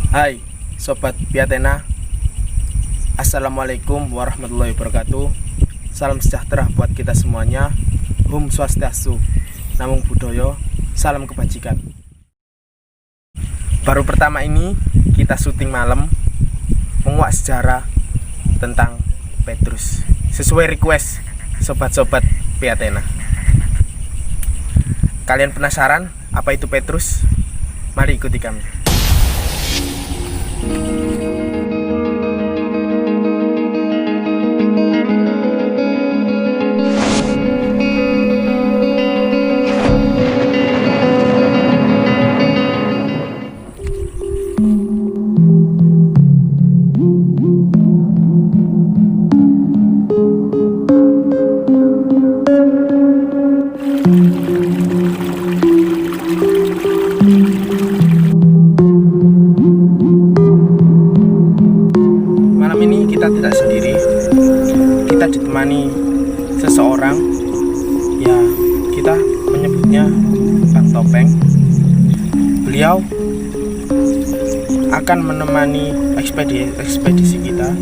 Hai Sobat Piatena, Assalamualaikum warahmatullahi wabarakatuh. Salam sejahtera buat kita semuanya. Hum Swastiastu, Namo Buddhaya, salam kebajikan. Baru pertama ini kita syuting malam, menguak sejarah tentang Petrus sesuai request sobat-sobat Piatena. Kalian penasaran apa itu Petrus? Mari ikuti kami. Malam ini kita tidak sendiri, kita ditemani seseorang, ya kita menyebutnya Bang Topeng. Beliau akan menemani ekspedisi kita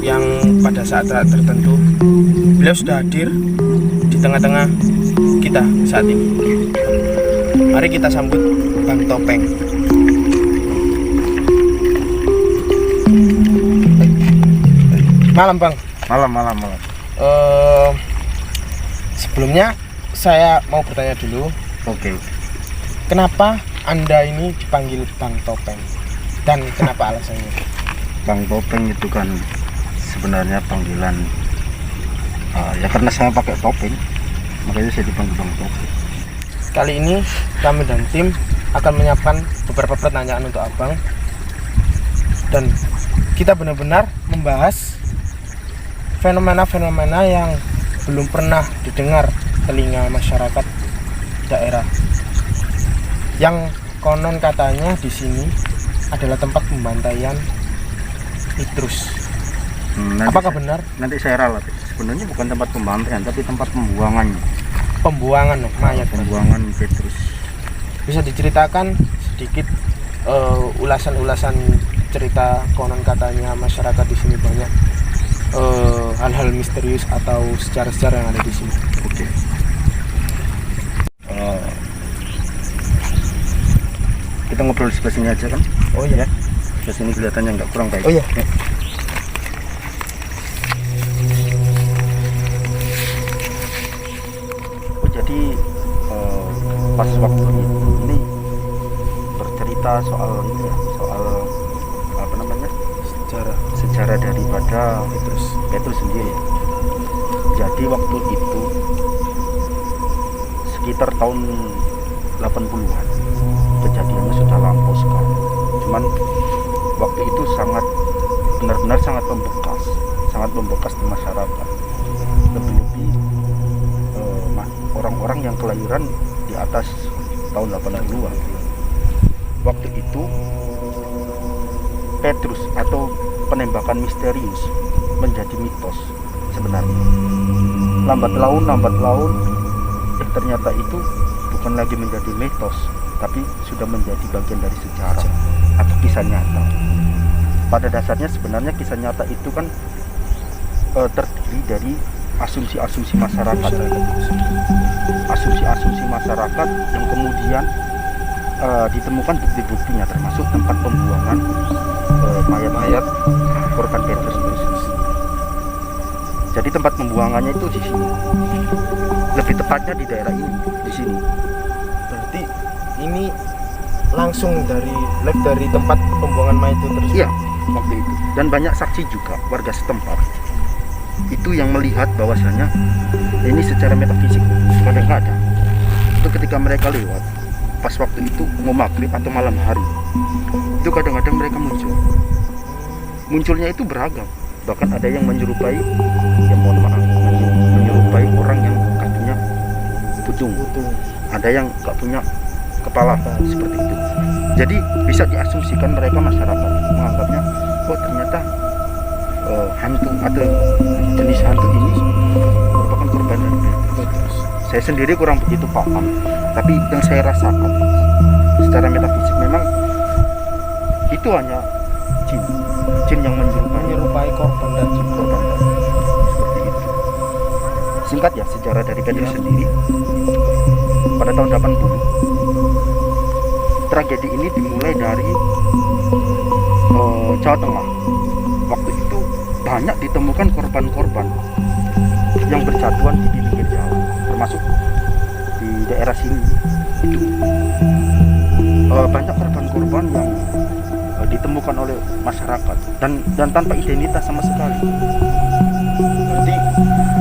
yang pada saat tertentu beliau sudah hadir di tengah-tengah kita saat ini. Mari kita sambut Bang Topeng. Malam Bang. Malam. Sebelumnya saya mau bertanya dulu. Oke. Kenapa Anda ini dipanggil Bang Topeng? Dan kenapa alasannya? Bang Topeng itu kan sebenarnya panggilan ya karena saya pakai topeng, makanya saya dipanggil Bang Topeng. Kali ini kami dan tim akan menyiapkan beberapa pertanyaan untuk Abang. Dan kita benar-benar membahas fenomena-fenomena yang belum pernah didengar telinga masyarakat daerah, yang konon katanya di sini adalah tempat pembantaian Petrus. Apakah benar? Nanti saya ralat. Sebenarnya bukan tempat pembantaian, tapi tempat pembuangannya. Pembuangan mayat. Pembuangan Petrus. Bisa diceritakan sedikit ulasan-ulasan cerita konon katanya masyarakat di sini banyak hal-hal misterius atau sejarah-sejarah yang ada di sini. Oke. Kita ngobrol di sebelah sini aja kan? Oh iya. Sebelah sini kelihatannya nggak kurang baik. Oh iya. Jadi pas waktu ini bercerita soal ini ya, soal apa namanya? Sejarah daripada Petrus sendiri. Jadi waktu itu sekitar tahun 80-an, kejadiannya sudah lampau sekali. Cuman waktu itu benar-benar sangat membekas di masyarakat. Lebih-lebih orang-orang yang kelahiran di atas tahun 80-an. Waktu itu Petrus atau penembakan misterius menjadi mitos sebenarnya. Lambat laun ternyata itu bukan lagi menjadi mitos, tapi sudah menjadi bagian dari sejarah atau kisah nyata. Pada dasarnya sebenarnya kisah nyata itu kan terdiri dari asumsi-asumsi masyarakat yang kemudian ditemukan bukti-buktinya, termasuk tempat pembuangan mayat-mayat korban Petrus itu. Jadi tempat pembuangannya itu di sini, lebih tepatnya di daerah ini, di sini. Berarti ini langsung dari tempat pembuangan mayat itu terus. Iya, waktu itu. Dan banyak saksi juga warga setempat itu yang melihat bahwasanya ini secara metafisik kadang-kadang itu ketika mereka lewat pas waktu itu mau maghrib atau malam hari, itu kadang-kadang mereka munculnya itu beragam. Bahkan ada yang menyerupai, ya mohon maaf, menyerupai orang yang gak punya putung, ada yang gak punya kepala seperti itu. Jadi bisa diasumsikan mereka masyarakat menganggapnya, oh ternyata hantu atau jenis hantu ini merupakan korban dari Petrus. Saya sendiri kurang begitu paham, tapi yang saya rasakan secara metafisik memang itu hanya jin, jin yang menyerupai korban dan korban seperti itu. Singkat ya sejarah dari Petrus sendiri. Pada tahun 80 tragedi ini dimulai dari Jawa Tengah. Waktu itu banyak ditemukan korban-korban yang berjatuhan di pinggir jalan, termasuk di daerah sini. Itu banyak korban-korban yang ditemukan oleh masyarakat dan tanpa identitas sama sekali. berarti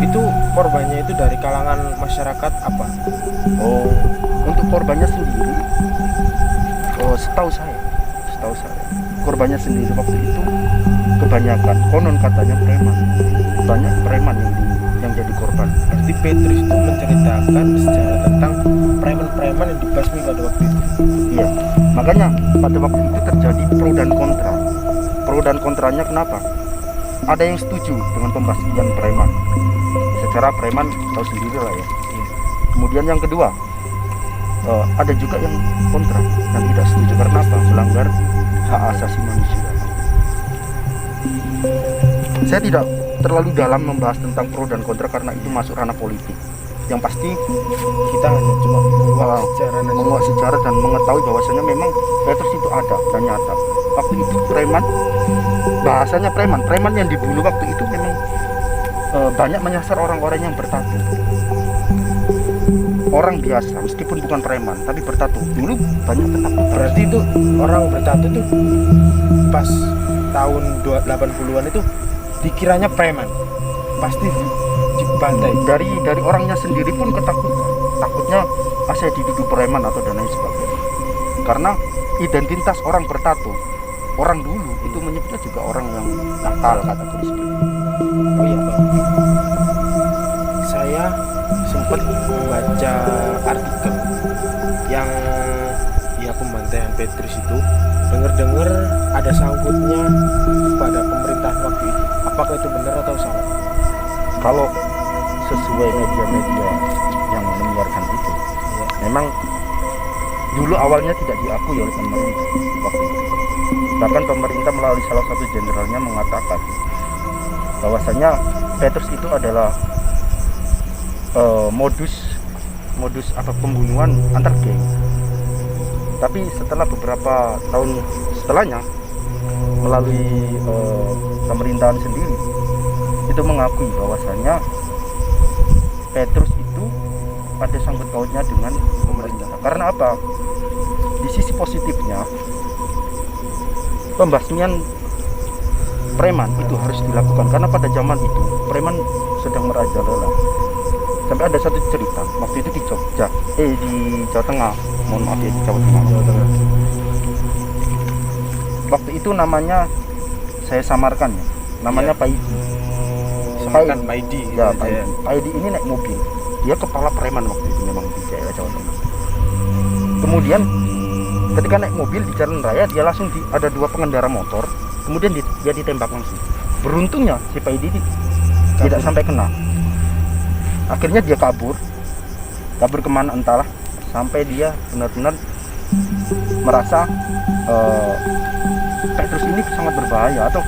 itu korbannya itu dari kalangan masyarakat apa? Oh, untuk korbannya sendiri, setahu saya, korbannya sendiri waktu itu kebanyakan konon katanya preman, banyak preman yang jadi korban. Berarti Petrus itu menceritakan sejarah tentang preman-preman yang dibasmi pada waktu itu. Iya, makanya pada waktu itu terjadi pro dan kontra. Pro dan kontranya kenapa? Ada yang setuju dengan pembasmian preman. Secara preman tahu sendiri lah ya. Kemudian yang kedua, ada juga yang kontra dan tidak setuju karena apa? Melanggar hak asasi manusia. Saya tidak terlalu dalam membahas tentang pro dan kontra karena itu masuk ranah politik. Yang pasti Kita hanya cuma menguak sejarah dan mengetahui bahwasanya memang Petrus itu ada dan nyata. Waktu itu preman, bahasanya preman yang dibunuh waktu itu memang banyak menyasar orang-orang yang bertatu. Orang biasa meskipun bukan preman tapi bertatu. Dulu banyak ketakutan. Berarti itu orang bertatu tuh pas tahun 80-an itu dikiranya preman. Pasti dibantai. Dari orangnya sendiri pun ketakutan. Takutnya saya dituduh preman atau dan lain sebagainya. Karena identitas orang bertato, orang dulu itu menyebutnya juga orang yang nakal kata tulis. Oh iya Bang, saya sempat membaca artikel yang ya pembantaian Petrus itu dengar-dengar ada sangkutnya pada pemerintahan waktu itu. Apakah itu benar atau salah? Kalau sesuai media-media yang menyiarkan itu, ya, memang dulu awalnya tidak diakui oleh pemerintah waktu itu. Bahkan pemerintah melalui salah satu jenderalnya mengatakan bahwasanya Petrus itu adalah modus atau pembunuhan antar geng. Tapi setelah beberapa tahun setelahnya melalui pemerintahan sendiri itu mengakui bahwasanya Petrus itu ada sangkut pautnya dengan pemerintah. Karena apa? Di sisi positifnya pembasmian preman itu harus dilakukan karena pada zaman itu preman sedang merajalela. Sampai ada satu cerita waktu itu di Jogja, di Jawa Tengah, mohon maaf ya, di Jawa Tengah. Waktu itu namanya saya samarkan ya, namanya Iya. Paidi. Samarkan Paidi. Ya, Paidi ini naik mobil, dia kepala preman waktu itu memang di daerah Jawa Tengah. Kemudian ketika naik mobil di jalan raya dia langsung ada dua pengendara motor, kemudian dia ditembak langsung. Beruntungnya si Paidi tidak sampai kena. Akhirnya dia kabur kemana entahlah, sampai dia benar-benar merasa Petrus ini sangat berbahaya, atau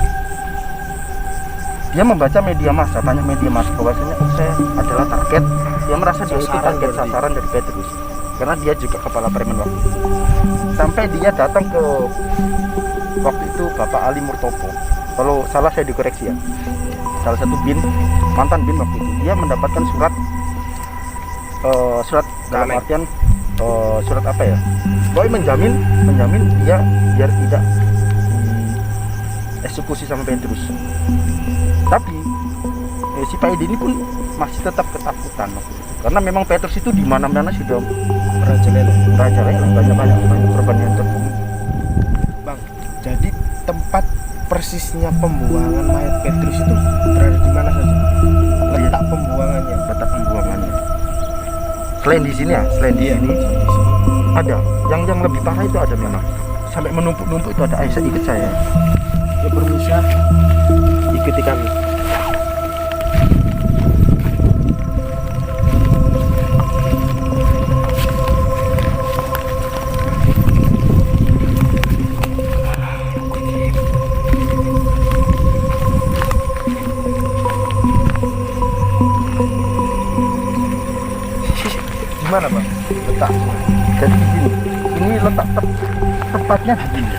dia membaca media massa, banyak media massa bahwasanya saya adalah target. Dia merasa dia itu target sasaran dari Petrus karena dia juga kepala preman waktu itu. Sampai dia datang ke waktu itu Bapak Ali Murtopo, kalau salah saya dikoreksi ya, salah satu mantan bin waktu itu. Dia mendapatkan surat dalam artian surat apa ya, pokoknya menjamin dia biar tidak eksekusi sama Petrus. Tapi si Paidi ini pun masih tetap ketakutan waktu itu, karena memang Petrus itu di mana-mana sudah merajalela, banyak korban yang terbunuh. Bang, jadi tempat persisnya pembuangan mayat Petrus itu berada di mana saja? Letak pembuangannya. Selain di sini ya, sini ada yang lebih parah itu ada memang sampai menumpuk-numpuk itu ada. Aisyah ikut saya. Ya permisi, ikuti kami. mana bang letak? Jadi di sini. Ini letak tepatnya di sini.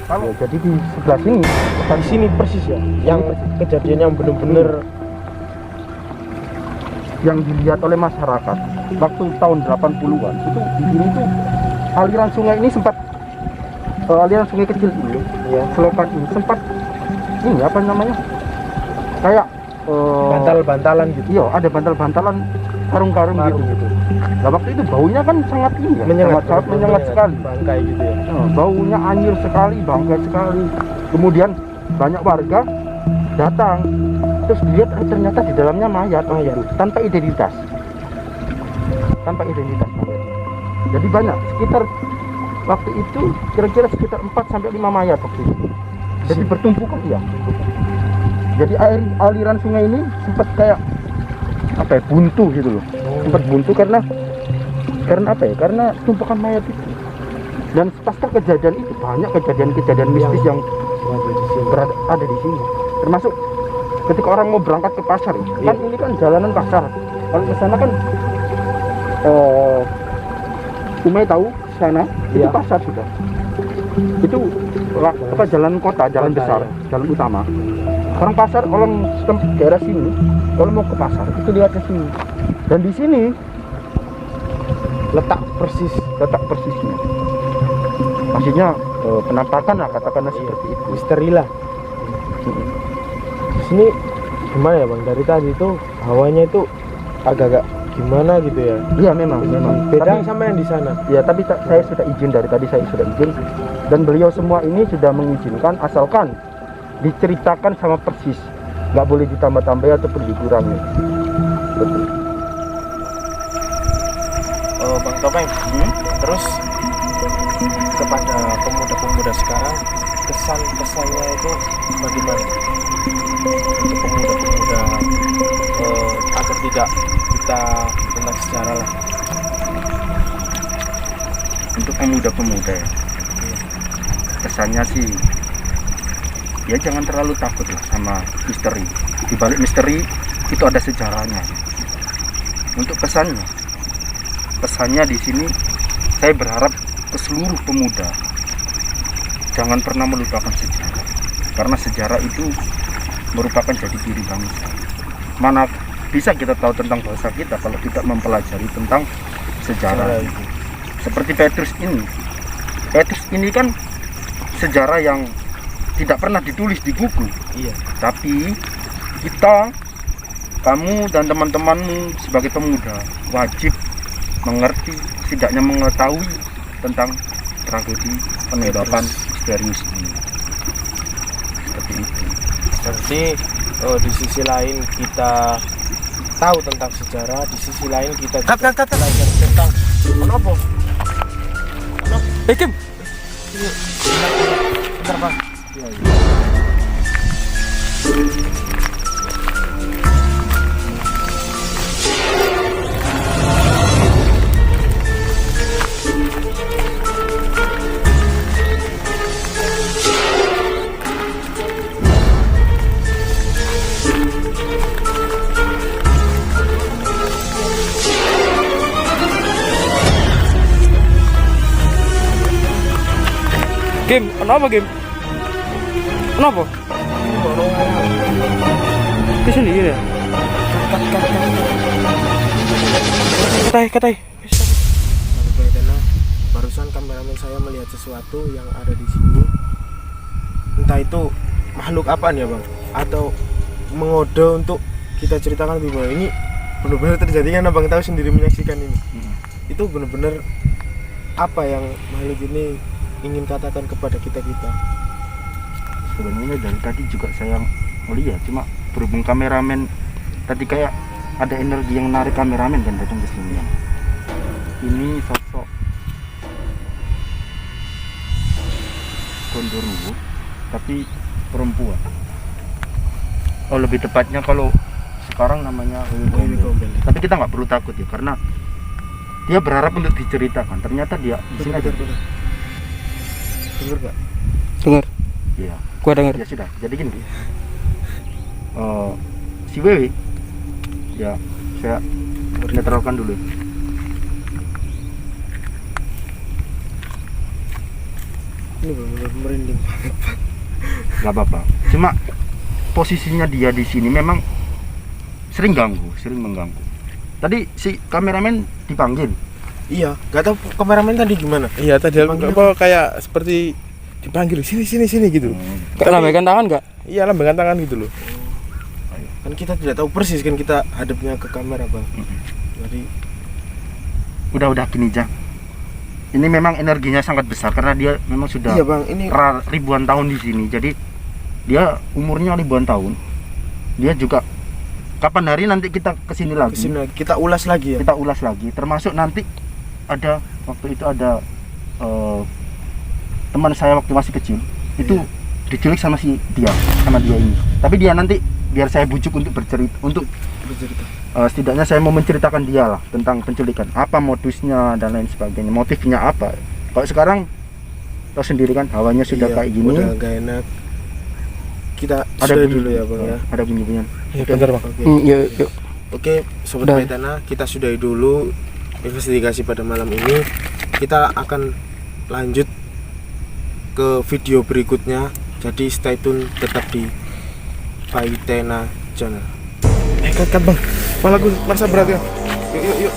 Kalau jadi di sebelah sini, Di sini persis ya, yang kejadian yang bener-bener yang dilihat oleh masyarakat waktu tahun 80-an itu di sini tuh aliran sungai ini sempat aliran sungai kecil ini ya, selokan ini sempat ini apa namanya? Kayak bantal-bantalan gitu. iya, ada bantal-bantalan karung-karung gitu. Nah, waktu itu baunya kan sangat ini ya, sangat menyengat sekali. Bangkai gitu ya. Baunya anjir sekali, bangkai sekali. Kemudian banyak warga datang terus lihat ternyata di dalamnya mayat tanpa identitas mayat. Jadi banyak, sekitar waktu itu kira-kira sekitar 4 sampai 5 mayat waktu itu. Jadi bertumpukan ya. Jadi aliran sungai ini sempat kayak apa ya, buntu gitu loh. Sempat buntu karena apa ya? Karena tumpukan mayat itu. Dan pasca kejadian itu banyak kejadian mistis yang ada di sini. Termasuk ketika orang mau berangkat ke pasar, kan ini kan jalanan pasar. Kalau ke sana kan Umay tahu sana itu pasar sudah. Itu apa, jalan kota, jalan besar, jalan utama. Orang pasar, orang daerah sini, kalau mau ke pasar itu lihat ke sini. Dan di sini letak persisnya. Maksudnya penampakan lah, katakanlah seperti itu. Misteri lah. Di sini gimana ya bang? Dari tadi itu hawanya itu agak-agak gimana gitu ya? Iya memang. Beda Tapi, sama yang di sana. ya tapi saya sudah izin dari tadi, saya sudah izin. Dan beliau semua ini sudah mengizinkan asalkan diceritakan sama persis, nggak boleh ditambah-tambah ataupun dikurangi. Betul. Bang Topeng, terus kepada pemuda-pemuda sekarang kesan-kesannya itu bagaimana untuk pemuda-pemuda agar tidak kita tentang sejarah lah. Untuk pemuda-pemuda ya, kesannya sih ya jangan terlalu takut lah sama misteri. Di balik misteri itu ada sejarahnya. Untuk pesannya di sini saya berharap ke seluruh pemuda jangan pernah melupakan sejarah, karena sejarah itu merupakan jati diri bangsa. Mana bisa kita tahu tentang bangsa kita kalau tidak mempelajari tentang sejarah. Seperti Petrus ini kan sejarah yang tidak pernah ditulis di buku. Iya. Tapi kita, kamu dan teman-temanmu sebagai pemuda wajib mengerti, setidaknya mengetahui tentang tragedi penembakan misterius ini. Seperti itu. Berarti di sisi lain kita tahu tentang sejarah, di sisi lain kita juga belajar tentang apa? Kim. Bentar bang. Kim, kenapa Kim? Kenapa? Di sini ya. Katai. Barusan kameramen saya melihat sesuatu yang ada di sini. Entah itu makhluk apaan ya bang? Atau mengode untuk kita ceritakan lebih banyak. Ini benar-benar terjadi kan abang tahu sendiri menyaksikan ini. Itu benar-benar apa yang makhluk ini ingin katakan kepada kita. Sebenarnya dari tadi juga saya melihat, cuma berhubung kameramen tadi kayak ada energi yang menarik kameramen dan datang ke sini. Ini sosok gondoruo tapi perempuan. Oh, lebih tepatnya kalau sekarang namanya Wewe Gombel. Tapi kita nggak perlu takut ya, karena dia berharap untuk diceritakan. Ternyata dia di sini ada. Dengar gak? Dengar. Iya. Gua dengar. Ya sudah. Jadi gini. Si Wewe, ya saya netralkan dulu. Ini benar-benar merinding banget. Gak apa-apa. Cuma posisinya dia di sini memang sering mengganggu. Tadi si kameramen dipanggil. Iya, nggak tahu kameramen tadi gimana. Iya tadi Dipanggil apa kayak seperti dipanggil sini gitu. Kayak lambaikan tangan nggak? Iya lambaikan tangan gitu loh. Kan kita tidak tahu persis kan kita hadapnya ke kamera bang. Jadi Udah gini aja. Ini memang energinya sangat besar karena dia memang sudah iya bang, ini ribuan tahun di sini. Jadi dia umurnya ribuan tahun. Dia juga kapan hari nanti kita kesini lagi. kesini kita ulas lagi ya. Kita ulas lagi. Termasuk nanti ada waktu itu ada teman saya waktu masih kecil itu diculik sama dia ini. Tapi dia nanti biar saya bujuk untuk bercerita setidaknya saya mau menceritakan dia lah tentang penculikan, apa modusnya dan lain sebagainya, motifnya apa. Kalau sekarang tahu sendiri kan hawanya sudah kayak gini, udah gak enak. Kita ada sudah bunyi, dulu ya bang ya. ada bunyi-bunyian. Iya benar bang. Oke. Yuk. Oke, sobat Udah. Maitana, kita sudahi dulu investigasi pada malam ini. Kita akan lanjut ke video berikutnya. Jadi stay tune tetap di Maitana Channel. Kat bang, malah gue merasa berat ya. Yuk.